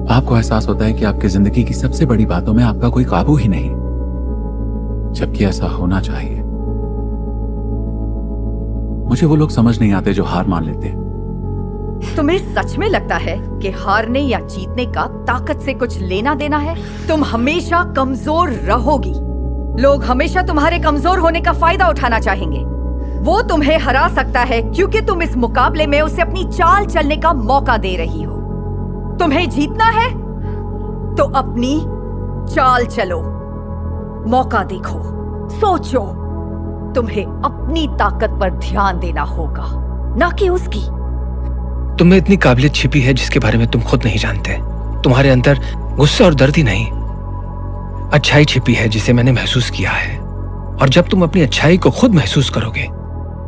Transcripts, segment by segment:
आपको एहसास होता है कि आपकी जिंदगी की सबसे बड़ी बातों में आपका कोई काबू ही नहीं, जबकि ऐसा होना चाहिए। मुझे वो लोग समझ नहीं आते जो हार मान लेते हैं। तुम्हें सच में लगता है कि हारने या जीतने का ताकत से कुछ लेना देना है? तुम हमेशा कमजोर रहोगी। लोग हमेशा तुम्हारे कमजोर होने का फायदा उठाना चाहेंगे। वो तुम्हें हरा सकता है क्योंकि तुम इस मुकाबले में उसे अपनी चाल चलने का मौका दे रही हो। तुम्हें जीतना है तो अपनी चाल चलो, मौका देखो, सोचो। तुम्हें अपनी ताकत पर ध्यान देना होगा, ना कि उसकी। तुम में इतनी काबिलियत छिपी है जिसके बारे में तुम खुद नहीं जानते। तुम्हारे अंदर गुस्सा और दर्द ही नहीं, अच्छाई छिपी है जिसे मैंने महसूस किया है। और जब तुम अपनी अच्छाई को खुद महसूस करोगे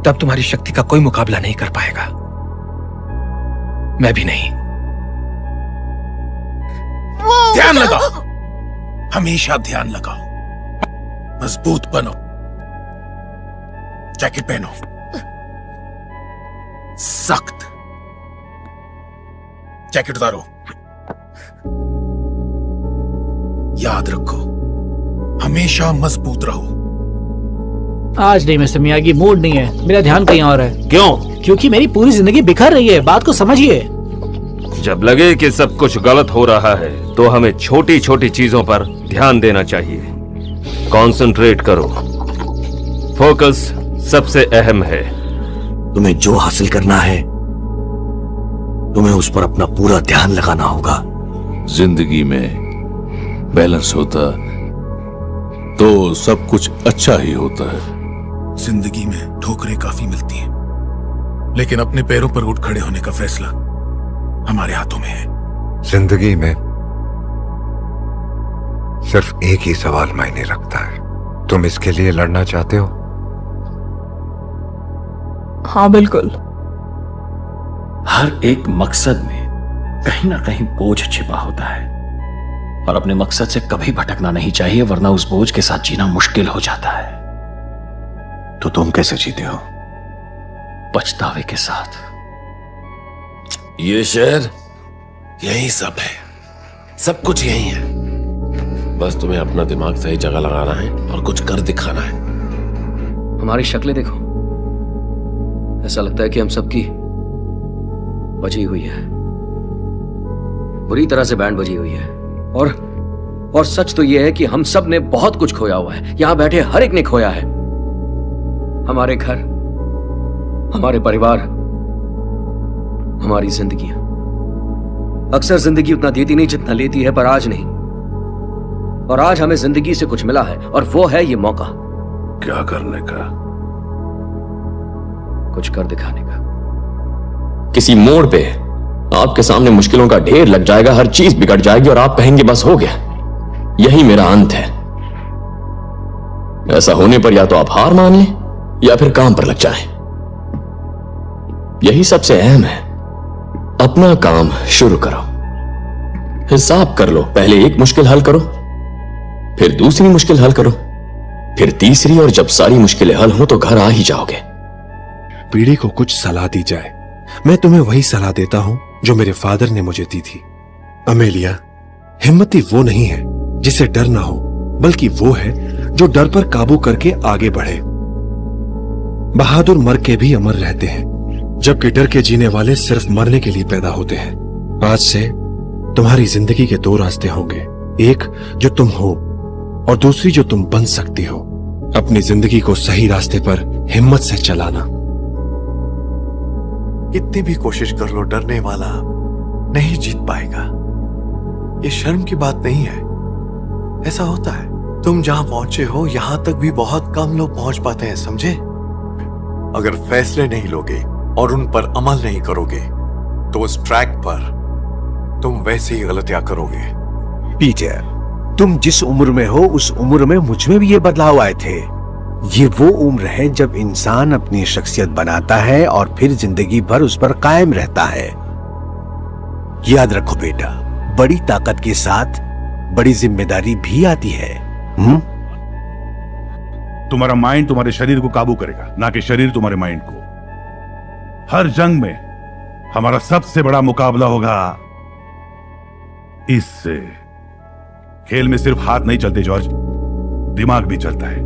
तब तुम्हारी शक्ति का कोई मुकाबला नहीं कर पाएगा, मैं भी नहीं। ध्यान लगाओ, हमेशा ध्यान लगाओ। मजबूत बनो, जैकेट पहनो, सख्त। जैकेट उतारो। याद रखो, हमेशा मजबूत रहो। आज नहीं मिस्टर मियागी, मूड नहीं है, मेरा ध्यान कहीं और है। क्यों? क्योंकि मेरी पूरी जिंदगी बिखर रही है, बात को समझिए। जब लगे कि सब कुछ गलत हो रहा है तो हमें छोटी छोटी चीजों पर ध्यान देना चाहिए। कंसंट्रेट करो, फोकस सबसे अहम है। तुम्हें जो हासिल करना है तुम्हें उस पर अपना पूरा ध्यान लगाना होगा। जिंदगी में बैलेंस होता तो सब कुछ अच्छा ही होता है। जिंदगी में ठोकरें काफी मिलती हैं, लेकिन अपने पैरों पर उठ खड़े होने का फैसला हमारे हाथों में है। जिंदगी में सिर्फ एक ही सवाल मायने रखता है, तुम इसके लिए लड़ना चाहते हो? हाँ बिल्कुल। हर एक मकसद में कहीं ना कहीं बोझ छिपा होता है और अपने मकसद से कभी भटकना नहीं चाहिए, वरना उस बोझ के साथ जीना मुश्किल हो जाता है। तो तुम कैसे जीते हो? पछतावे के साथ। ये शहर यही सब है, सब कुछ यही है। बस तुम्हें अपना दिमाग सही जगह लगाना है और कुछ कर दिखाना है। हमारी शक्लें देखो, ऐसा लगता है कि हम सबकी बजी हुई है, बुरी तरह से बैंड बजी हुई है। और सच तो यह है कि हम सब ने बहुत कुछ खोया हुआ है। यहां बैठे हर एक ने खोया है, हमारे घर, हमारे परिवार, हमारी जिंदगियां। अक्सर जिंदगी उतना देती नहीं जितना लेती है, पर आज नहीं। और आज हमें जिंदगी से कुछ मिला है और वो है ये मौका। क्या करने का? कुछ कर दिखाने का। किसी मोड़ पे आपके सामने मुश्किलों का ढेर लग जाएगा, हर चीज बिगड़ जाएगी और आप कहेंगे बस हो गया, यही मेरा अंत है। ऐसा होने पर या तो आप हार मान लें या फिर काम पर लग जाएं। यही सबसे अहम है। अपना काम शुरू करो, हिसाब कर लो। पहले एक मुश्किल हल करो, फिर दूसरी मुश्किल हल करो, फिर तीसरी, और जब सारी मुश्किलें हल हो तो घर आ ही जाओगे। पीढ़ी को कुछ सलाह दी जाए, मैं तुम्हें वही सलाह देता हूं जो मेरे फादर ने मुझे दी थी। अमेलिया, हिम्मती वो नहीं है जिसे डर ना हो, बल्कि वो है जो डर पर काबू करके आगे बढ़े। बहादुर मर के भी अमर रहते हैं, जबकि डर के जीने वाले सिर्फ मरने के लिए पैदा होते हैं। आज से तुम्हारी जिंदगी के दो रास्ते होंगे, एक जो तुम हो और दूसरी जो तुम बन सकती हो। अपनी जिंदगी को सही रास्ते पर हिम्मत से चलाना। कितनी भी कोशिश कर लो, डरने वाला नहीं जीत पाएगा। ये शर्म की बात नहीं है, ऐसा होता है। तुम जहां पहुंचे हो यहां तक भी बहुत कम लोग पहुंच पाते हैं, समझे? अगर फैसले नहीं लोगे और उन पर अमल नहीं करोगे तो उस ट्रैक पर तुम वैसे ही गलतियां करोगे। पीटर, तुम जिस उम्र में हो उस उम्र में मुझ में भी ये बदलाव आए थे। ये वो उम्र है जब इंसान अपनी शख्सियत बनाता है और फिर जिंदगी भर उस पर कायम रहता है। याद रखो बेटा, बड़ी ताकत के साथ बड़ी जिम्मेदारी भी आती है। तुम्हारा माइंड तुम्हारे शरीर को काबू करेगा, ना कि शरीर तुम्हारे माइंड को। हर जंग में हमारा सबसे बड़ा मुकाबला होगा इससे खेल में सिर्फ हाथ नहीं चलते जॉर्ज, दिमाग भी चलता है,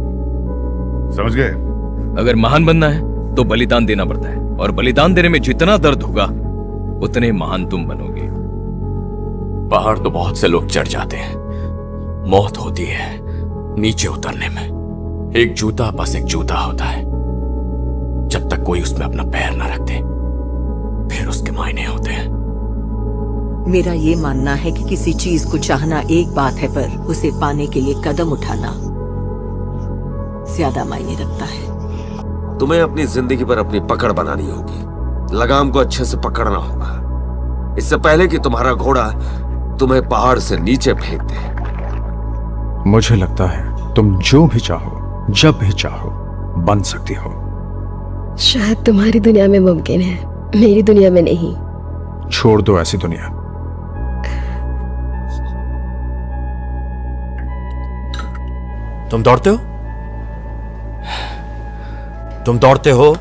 समझ गए? अगर महान बनना है तो बलिदान देना पड़ता है, और बलिदान देने में जितना दर्द होगा उतने महान तुम बनोगे। पहाड़ तो बहुत से लोग चढ़ जाते हैं, मौत होती है नीचे उतरने में। एक जूता बस एक जूता होता है, जब तक कोई उसमें अपना पैर ना रख दे फिर उसके मायने होते हैं। मेरा ये मानना है कि किसी चीज को चाहना एक बात है, पर उसे पाने के लिए कदम उठाना ज्यादा मायने रखता है। तुम्हें अपनी जिंदगी पर अपनी पकड़ बनानी होगी, लगाम को अच्छे से पकड़ना होगा, इससे पहले कि तुम्हारा घोड़ा तुम्हें पहाड़ से नीचे फेंक दे। मुझे लगता है तुम जो भी चाहो जब भी चाहो बन सकती हो। शायद तुम्हारी दुनिया में मुमकिन है, मेरी दुनिया में नहीं। छोड़ दो ऐसी दुनिया। तुम दौड़ते हो? तुम दौड़ते हो?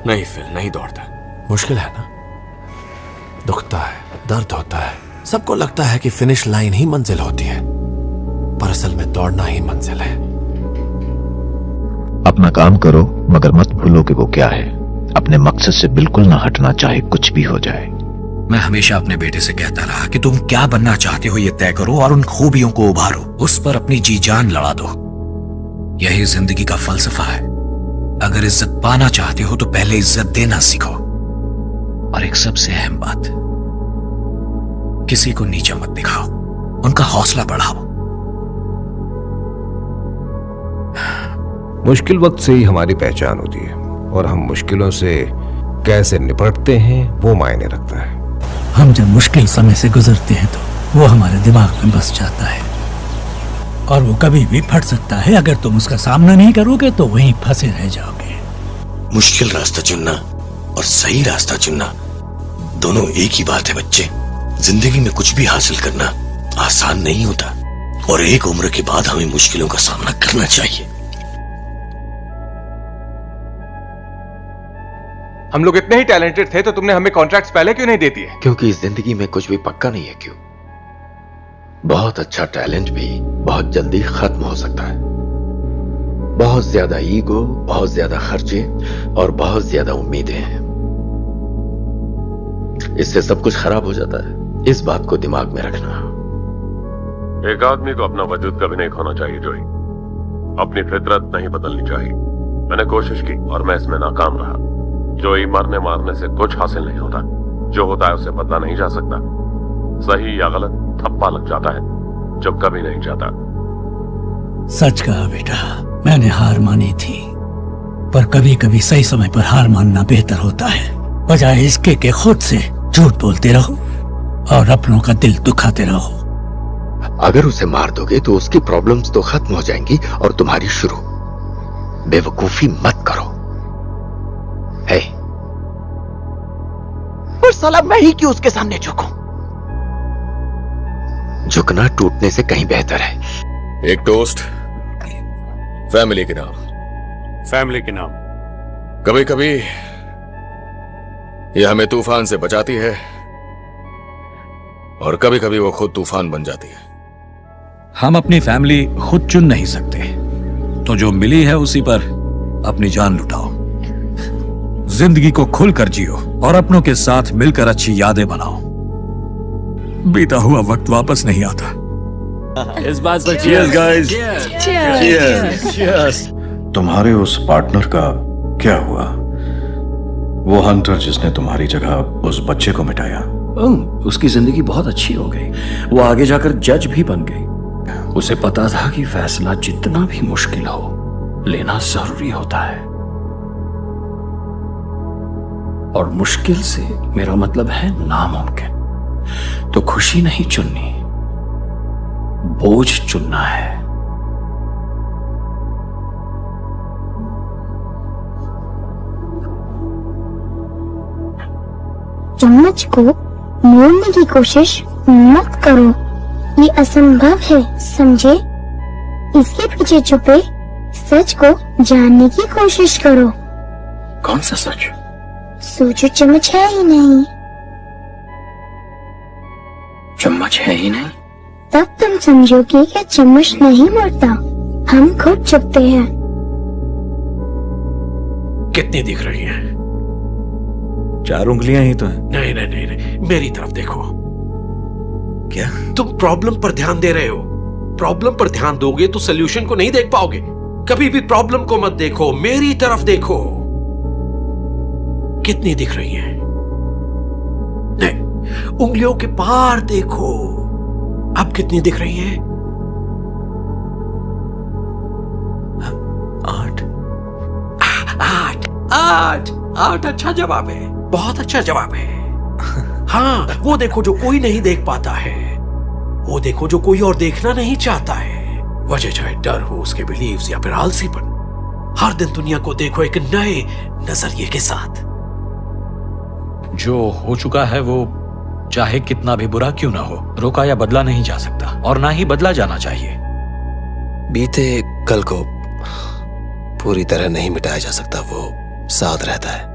नहीं फिल, नहीं दौड़ता। मुश्किल है ना, दुखता है, दर्द होता है, सबको लगता है कि फिनिश लाइन ही मंजिल होती है, पर असल में दौड़ना ही मंजिल है। अपना काम करो मगर मत भूलो कि वो क्या है। अपने मकसद से बिल्कुल ना हटना, चाहे कुछ भी हो जाए। मैं हमेशा अपने बेटे से कहता रहा कि तुम क्या बनना चाहते हो ये तय करो और उन खूबियों को उभारो, उस पर अपनी जी जान लड़ा दो। यही जिंदगी का फलसफा है। अगर इज्जत पाना चाहते हो तो पहले इज्जत देना सीखो। और एक सबसे अहम बात, किसी को नीचा मत दिखाओ, उनका हौसला बढ़ाओ। मुश्किल वक्त से ही हमारी पहचान होती है, और हम मुश्किलों से कैसे निपटते हैं वो मायने रखता है। हम जब मुश्किल समय से गुजरते हैं तो वो हमारे दिमाग में बस जाता है, और वो कभी भी फट सकता है। अगर तुम उसका सामना नहीं करोगे तो वहीं फंसे रह जाओगे। मुश्किल रास्ता चुनना और सही रास्ता चुनना दोनों एक ही बात है बच्चे। जिंदगी में कुछ भी हासिल करना आसान नहीं होता, और एक उम्र के बाद हमें मुश्किलों का सामना करना चाहिए। हम लोग इतने ही टैलेंटेड थे तो तुमने हमें कॉन्ट्रैक्ट्स पहले क्यों नहीं दे दिए? क्योंकि इस जिंदगी में कुछ भी पक्का नहीं है। क्यों? बहुत अच्छा टैलेंट भी बहुत जल्दी खत्म हो सकता है। बहुत ज्यादा ईगो, बहुत ज्यादा खर्चे और बहुत ज्यादा उम्मीदें हैं, इससे सब कुछ खराब हो जाता है। इस बात को दिमाग में रखना। एक आदमी को अपना वजूद कभी नहीं खोना चाहिए जोई, अपनी फितरत नहीं बदलनी चाहिए। मैंने कोशिश की और मैं इसमें नाकाम रहा। जोई, मरने मारने से कुछ हासिल नहीं होता, जो होता है उसे बदला नहीं जा सकता। सही या गलत थप्पा लग जाता है जो कभी नहीं जाता। सच कहा बेटा, मैंने हार मानी थी, पर कभी कभी सही समय पर हार मानना बेहतर होता है, बजाय इसके कि खुद से झूठ बोलते रहो और अपनों का दिल दुखाते रहो। अगर उसे मार दोगे तो उसकी प्रॉब्लम्स तो खत्म हो जाएंगी और तुम्हारी शुरू। बेवकूफी मत करो। है और साला मैं ही क्यों उसके सामने झुकूं? झुकना टूटने से कहीं बेहतर है। एक टोस्ट फैमिली के नाम। फैमिली के नाम। कभी कभी यह हमें तूफान से बचाती है और कभी कभी वो खुद तूफान बन जाती है। हम अपनी फैमिली खुद चुन नहीं सकते, तो जो मिली है उसी पर अपनी जान लुटाओ। जिंदगी को खुलकर जियो और अपनों के साथ मिलकर अच्छी यादें बनाओ। बीता हुआ वक्त वापस नहीं आता। इस बात पर Cheers, guys. Cheers. तुम्हारे उस पार्टनर का क्या हुआ? वो हंटर जिसने तुम्हारी जगह उस बच्चे को मिटाया। उसकी जिंदगी बहुत अच्छी हो गई। वो आगे जाकर जज भी बन गई। उसे पता था कि फैसला जितना भी मुश्किल हो लेना जरूरी होता है, और मुश्किल से मेरा मतलब है नामुमकिन। तो खुशी नहीं चुननी, बोझ चुनना है। चम्मच को मोड़ने की कोशिश मत करो, ये असंभव है, समझे? इसके पीछे छुपे सच को जानने की कोशिश करो। कौन सा सच? सोचो, चम्मच है ही नहीं। चम्मच है ही नहीं। तब तुम समझोगे कि चम्मच नहीं मुड़ता, हम खुद चुपते हैं। कितनी दिख रही हैं? 4 उंगलियां ही तो हैं। नहीं नहीं नहीं नहीं, मेरी तरफ देखो। क्या तुम प्रॉब्लम पर ध्यान दे रहे हो? प्रॉब्लम पर ध्यान दोगे तो सॉल्यूशन को नहीं देख पाओगे। कभी भी प्रॉब्लम को मत देखो, मेरी तरफ देखो। कितनी दिख रही हैं? नहीं, उंगलियों के पार देखो। अब कितनी दिख रही हैं? 8 अच्छा जवाब है, बहुत अच्छा जवाब है। हाँ, वो देखो जो कोई नहीं देख पाता है, वो देखो जो कोई और देखना नहीं चाहता है। वजह चाहे डर हो, उसके बिलीव्स या फिर आलसीपन। हर दिन दुनिया को देखो एक नए नजरिए के साथ। जो हो चुका है वो चाहे कितना भी बुरा क्यों ना हो, रोका या बदला नहीं जा सकता, और ना ही बदला जाना चाहिए। बीते कल को पूरी तरह नहीं मिटाया जा सकता, वो साथ रहता है,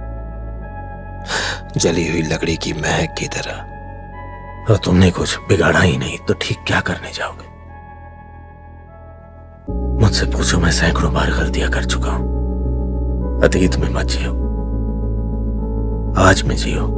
जली हुई लकड़ी की महक की तरह। और तुमने कुछ बिगाड़ा ही नहीं तो ठीक क्या करने जाओगे? मुझसे पूछो, मैं सैकड़ों बार गलतियां कर चुका हूं। अतीत में मत जियो, आज में जियो।